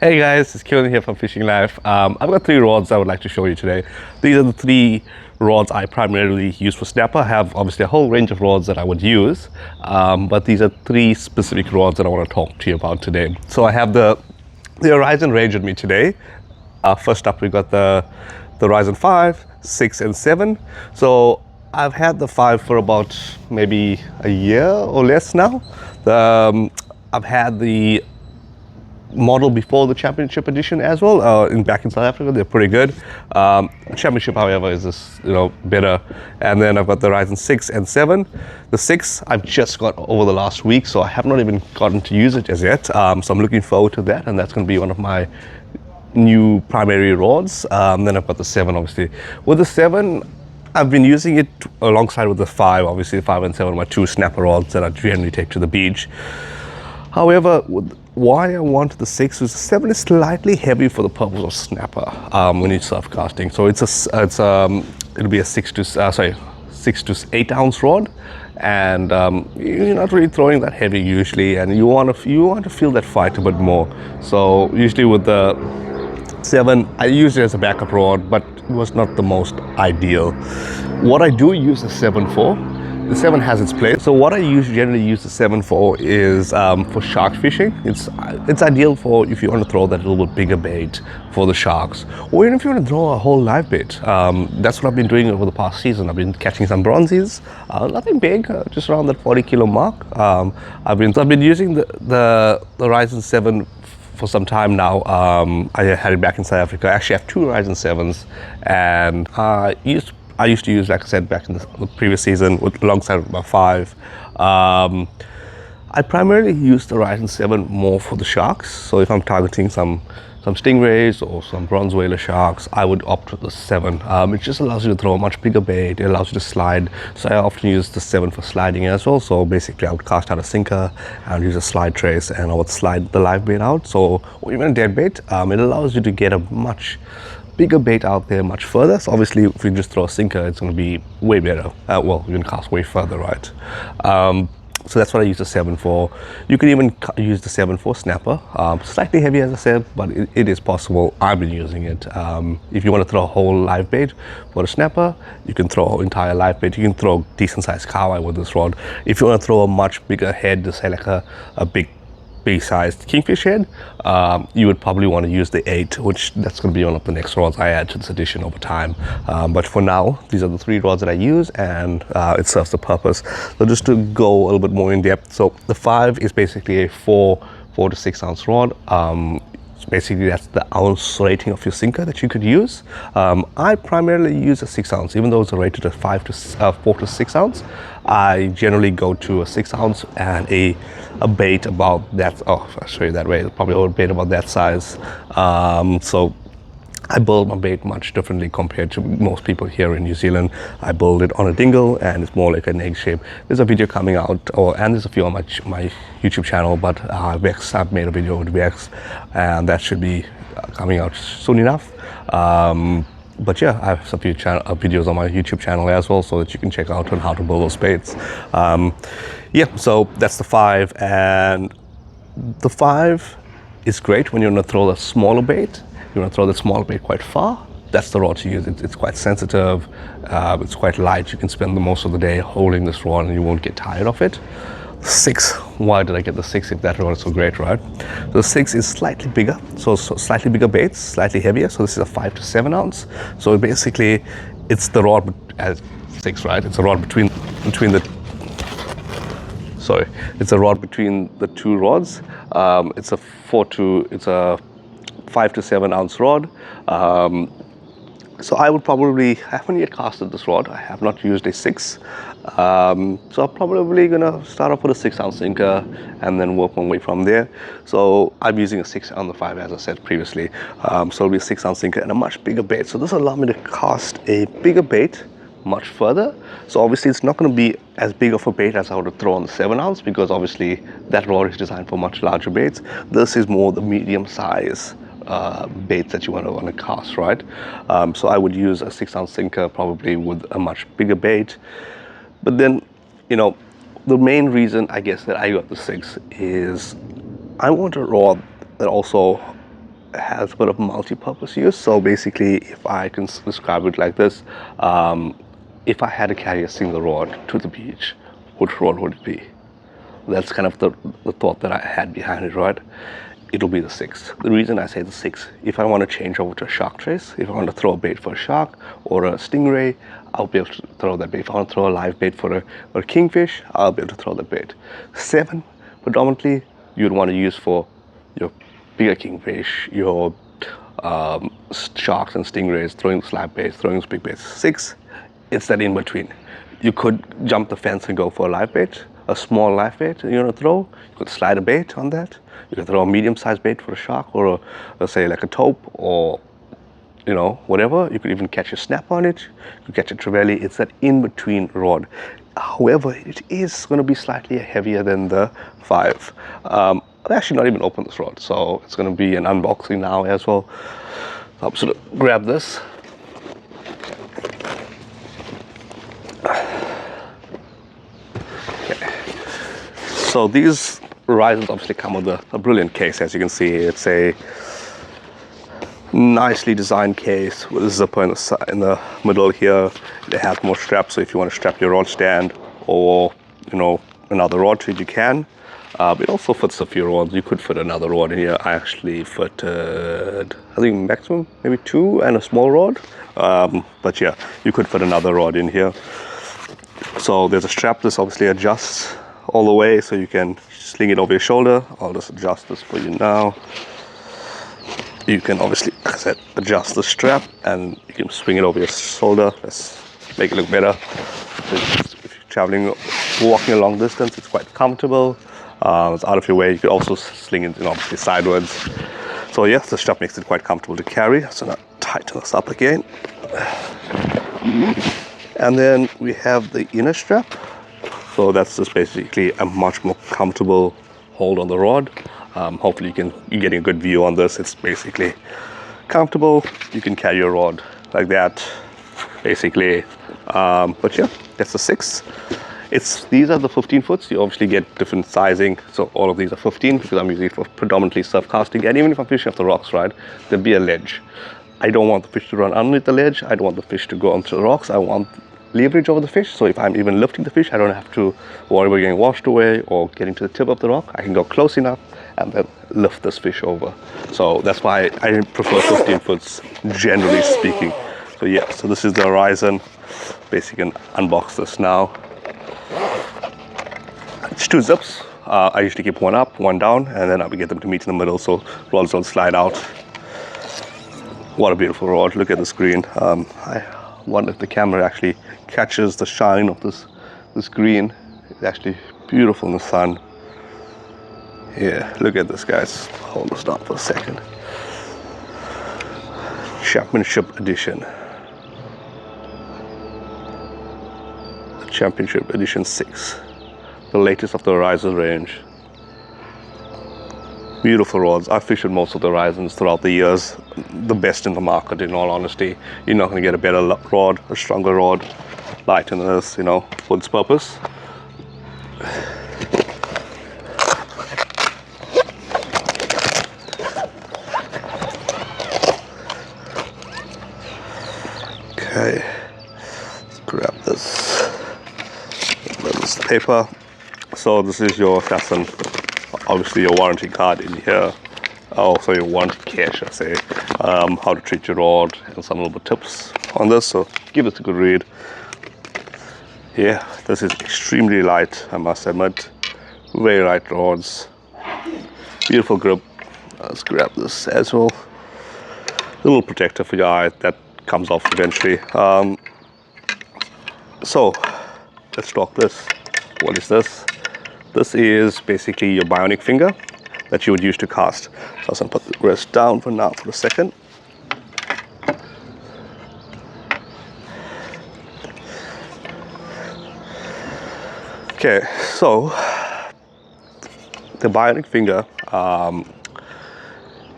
Hey guys, it's Kieran here from Fishing Life. I've got three rods I would like to show you today. These are the three rods I primarily use for snapper. I have obviously a whole range of rods that I would use, but these are three specific rods that I want to talk to you about today. So I have the Ryzen range with me today. First up, we got the Ryzen 5, 6, and 7. So I've had the 5 for about maybe a year or less now. I've had the model before the championship edition as well back in South Africa. They're pretty good. Championship, however, is just better. And then I've got the Ryzen 6 and 7. The 6 I've just got over the last week, so I have not even gotten to use it as yet. So I'm looking forward to that, and that's going to be one of my new primary rods. Then I've got the 7, obviously. With the 7, I've been using it alongside with the 5. Obviously, the 5 and 7 are my two snapper rods that I generally take to the beach. However, why I want the 6 is the 7 is slightly heavy for the purpose of snapper when you surf casting. So it'll be a 6 to 8 ounce rod, and you're not really throwing that heavy usually, and you want to feel that fight a bit more. So usually with the 7, I use it as a backup rod, but it was not the most ideal. What I do use the 7 for. The 7 has its place. So what I generally use the 7 for is for shark fishing. It's ideal for if you want to throw that little bit bigger bait for the sharks, or even if you want to throw a whole live bait. That's what I've been doing over the past season. I've been catching some bronzies, nothing big, just around that 40 kilo mark. I've been using the Ryzen 7 for some time now. I had it back in South Africa. I actually have two Ryzen 7s, and I used to use, like I said, back in the previous season alongside my 5. I primarily use the Ryzen 7 more for the sharks. So if I'm targeting some stingrays or some bronze whaler sharks, I would opt for the 7. It just allows you to throw a much bigger bait. It allows you to slide. So I often use the 7 for sliding as well. So basically I would cast out a sinker, I would use a slide trace, and I would slide the live bait out. So, or even a dead bait. It allows you to get a much bigger bait out there much further. So obviously if you just throw a sinker, it's going to be way better. Well, you can cast way further, right? So that's what I use the 7 for. You can even use the 7 for snapper. Slightly heavy, as I said, but it is possible. I've been using it. If you want to throw a whole live bait for a snapper, you can throw an entire live bait. You can throw decent sized cow with this rod. If you want to throw a much bigger head, say like a big sized kingfish head, you would probably want to use the 8, which that's going to be one of the next rods I add to this edition over time. But for now, these are the 3 rods that I use, and it serves the purpose. So just to go a little bit more in depth, so the 5 is basically a 4 to 6 ounce rod. Basically that's the ounce rating of your sinker that you could use. I primarily use a 6 ounce, even though it's rated at 4 to 6 ounce. I generally go to a 6 ounce and a bait about that. Oh, I'll show you that way. Probably a bait about that size. So I build my bait much differently compared to most people here in New Zealand. I build it on a dingle, and it's more like an egg shape. There's a video coming out, and there's a few on my YouTube channel, but I've made a video with Vex, and that should be coming out soon enough. But yeah, I have a few videos on my YouTube channel as well, so that you can check out on how to build those baits. Yeah, so that's the 5, and the 5 is great when you want to throw the smaller bait. You want to throw the small bait quite far, that's the rod to use. It's quite sensitive, it's quite light. You can spend the most of the day holding this rod and you won't get tired of it. 6, why did I get the 6 if that rod is so great, right? The 6 is slightly bigger, so slightly bigger baits, slightly heavier. So this is a 5 to 7 ounce. So basically it's the rod as 6, right? It's a rod between the it's a rod between the two rods. It's a 5 to 7 ounce rod. So I haven't yet casted this rod. I have not used a 6. So I'm probably gonna start off with a 6 ounce sinker and then work my way from there. So I'm using a 6 on the 5, as I said previously. So it'll be a 6 ounce sinker and a much bigger bait. So this will allow me to cast a bigger bait much further. So obviously it's not going to be as big of a bait as I would throw on the 7 ounce, because obviously that rod is designed for much larger baits. This is more the medium size baits that you want to cast, right? So I would use a 6 ounce sinker probably with a much bigger bait. But then, the main reason I guess that I got the 6 is I want a rod that also has a bit of multi-purpose use. So basically, if I can describe it like this, if I had to carry a single rod to the beach, which rod would it be? That's kind of the thought that I had behind it, right? It'll be the 6. The reason I say the 6, if I want to change over to a shark trace, if I want to throw a bait for a shark or a stingray, I'll be able to throw that bait. If I want to throw a live bait for a kingfish, I'll be able to throw that bait. 7, predominantly, you'd want to use for your bigger kingfish, your sharks and stingrays, throwing slab baits, throwing big baits. 6, it's that in between. You could jump the fence and go for a live bait, a small live bait you want to throw. You could slide a bait on that. You could throw a medium-sized bait for a shark, or let's say like a taupe, or you know, whatever. You could even catch a snap on it. You could catch a trevally. It's that in-between rod. However, it is going to be slightly heavier than the 5. I've actually not even opened this rod, so it's going to be an unboxing now as well. So I'm just going to grab this. Okay. So these Ryzens obviously come with a brilliant case. As you can see, it's a nicely designed case with a zipper in the middle here. It has more straps, so if you want to strap your rod stand or, you know, another rod to it, you can. It also fits a few rods. You could fit another rod in here. I actually fitted, I think maximum maybe 2 and a small rod. But yeah, you could fit another rod in here. So there's a strap. This obviously adjusts all the way, so you can sling it over your shoulder. I'll just adjust this for you now. You can obviously, like I said, adjust the strap and you can swing it over your shoulder. Let's make it look better. If you're traveling, walking a long distance, it's quite comfortable. It's out of your way. You could also sling it, you know, obviously sideways. So yeah, the strap makes it quite comfortable to carry. So now tighten this up again. And then we have the inner strap. So that's just basically a much more comfortable hold on the rod. Hopefully you're getting a good view on this. It's basically comfortable. You can carry your rod like that, basically. But yeah, that's the 6. These are the 15 foots. You obviously get different sizing. So all of these are 15 because I'm using it for predominantly surf casting. And even if I'm fishing off the rocks, right, there'll be a ledge. I don't want the fish to run underneath the ledge. I don't want the fish to go onto the rocks. I want leverage over the fish. So if I'm even lifting the fish, I don't have to worry about getting washed away or getting to the tip of the rock. I can go close enough and then lift this fish over. So that's why I prefer 15 foots, generally speaking. So yeah, so this is the Ryzen. Basically, you can unbox this now. It's 2 zips. I usually keep one up, one down, and then I will get them to meet in the middle so rods don't slide out. What a beautiful rod. Look at the screen. I wonder if the camera actually catches the shine of this green. It's actually beautiful in the sun. Yeah, look at this, guys. Hold this down for a second. Championship edition. Championship edition 6. The latest of the Ryzen range. Beautiful rods. I've fished most of the Ryzens throughout the years. The best in the market, in all honesty. You're not going to get a better rod, a stronger rod, lighter than this, you know, for its purpose. Okay, let's grab this. This paper. So this is your, obviously your warranty card in here. Also your warranty cache, I say. How to treat your rod and some little tips on this. So give it a good read. Yeah, this is extremely light, I must admit. Very light rods. Beautiful grip. Let's grab this as well. Little protector for your eye that comes off eventually. So let's talk this. What is this? This is basically your bionic finger that you would use to cast. So I'm going to put the rest down for now for a second. Okay, so the bionic finger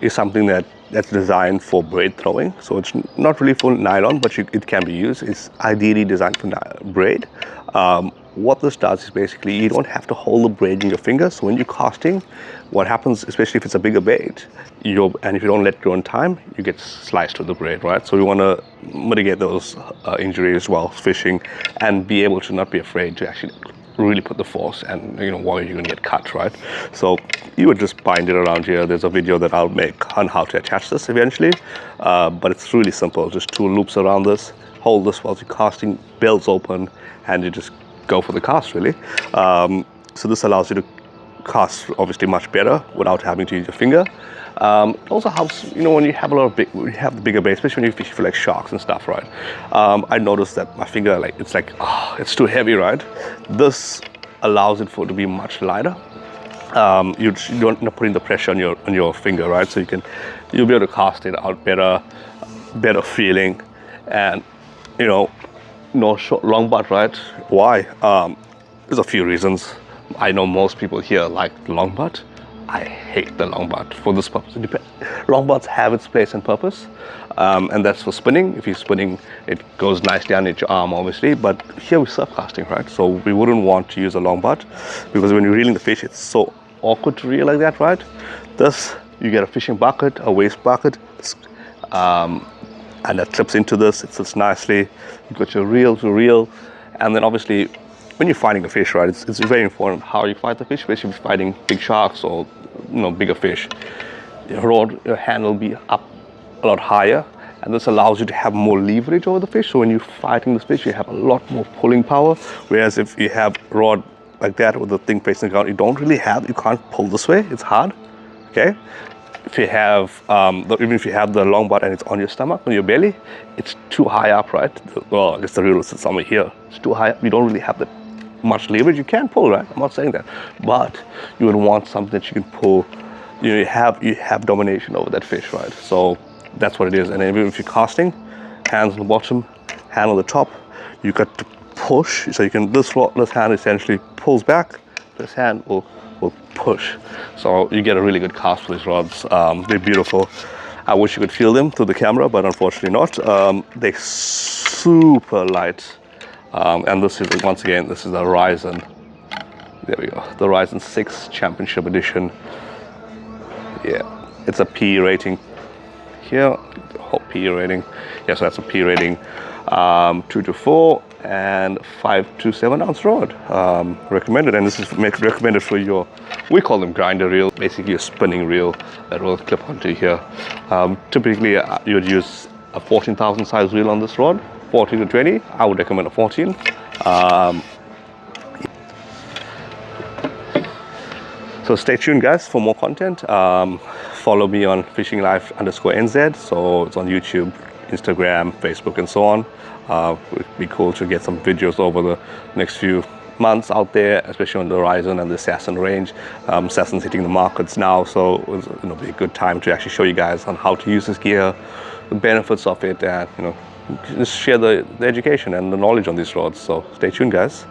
is something that's designed for braid throwing. So it's not really for nylon, but it can be used. It's ideally designed for braid. what this does is basically you don't have to hold the braid in your fingers. So when you're casting, what happens, especially if it's a bigger bait, and if you don't let go in time, you get sliced with the braid, right? So we want to mitigate those injuries while fishing and be able to not be afraid to actually really put the force, and while you're gonna get cut, right? So you would just bind it around here. There's a video that I'll make on how to attach this eventually, but it's really simple. Just 2 loops around this, hold this while you're casting, belts open, and you just go for the cast, really. So this allows you to cast obviously much better without having to use your finger. It also helps, when you have the bigger bait, especially when you fish for like sharks and stuff, right? I noticed that my finger, it's too heavy, right? This allows it to be much lighter. You don't end up putting the pressure on your finger, right? So you'll be able to cast it out better feeling, and no short long butt, right? Why? There's a few reasons. I know most people here like the long butt. I hate the long butt for this purpose. Long butts have its place and purpose, and that's for spinning. If you're spinning, it goes nicely underneath your arm, obviously. But here we're surf casting, right? So we wouldn't want to use a long butt, because when you're reeling the fish, it's so awkward to reel like that, right? This, you get a fishing bucket, a waste bucket, and that clips into this. It sits nicely. You've got your reel to reel, and then obviously, when you're fighting a fish, right, it's very important how you fight the fish, especially if you're fighting big sharks or bigger fish. Your hand will be up a lot higher, and this allows you to have more leverage over the fish. So when you're fighting this fish, you have a lot more pulling power. Whereas if you have rod like that with the thing facing the ground, you can't pull this way. It's hard. Okay. If you have, even if you have the long butt and it's on your stomach, on your belly, it's too high up, right? Well, I guess the reel sits somewhere here. It's too high up. You don't really have that much leverage. You can pull, right? I'm not saying that, but you would want something that you can pull. You have domination over that fish, right? So that's what it is. And even if you're casting, hands on the bottom, hand on the top, you got to push. So you can this hand essentially pulls back. This hand will push. So you get a really good cast for these rods. They're beautiful. I wish you could feel them through the camera, but unfortunately not. They're super light. And this is, once again, this is a Ryzen. There we go. The Ryzen 6 Championship Edition. Yeah, it's a P rating here. P rating. Yeah, so that's a P rating. 2 to 4 and 5 to 7 ounce rod. Recommended, and this is recommended for your, we call them grinder reel, basically a spinning reel that will clip onto here. Typically, you would use a 14,000 size reel on this rod. 14 to 20, I would recommend a 14. So stay tuned, guys, for more content. Follow me on fishinglife_NZ. So it's on YouTube, Instagram, Facebook, and so on. It would be cool to get some videos over the next few months out there, especially on the Ryzen and the Assassin range. Assassin's hitting the markets now, so it'll be a good time to actually show you guys on how to use this gear, the benefits of it, and just share the education and the knowledge on these rods. So stay tuned, guys.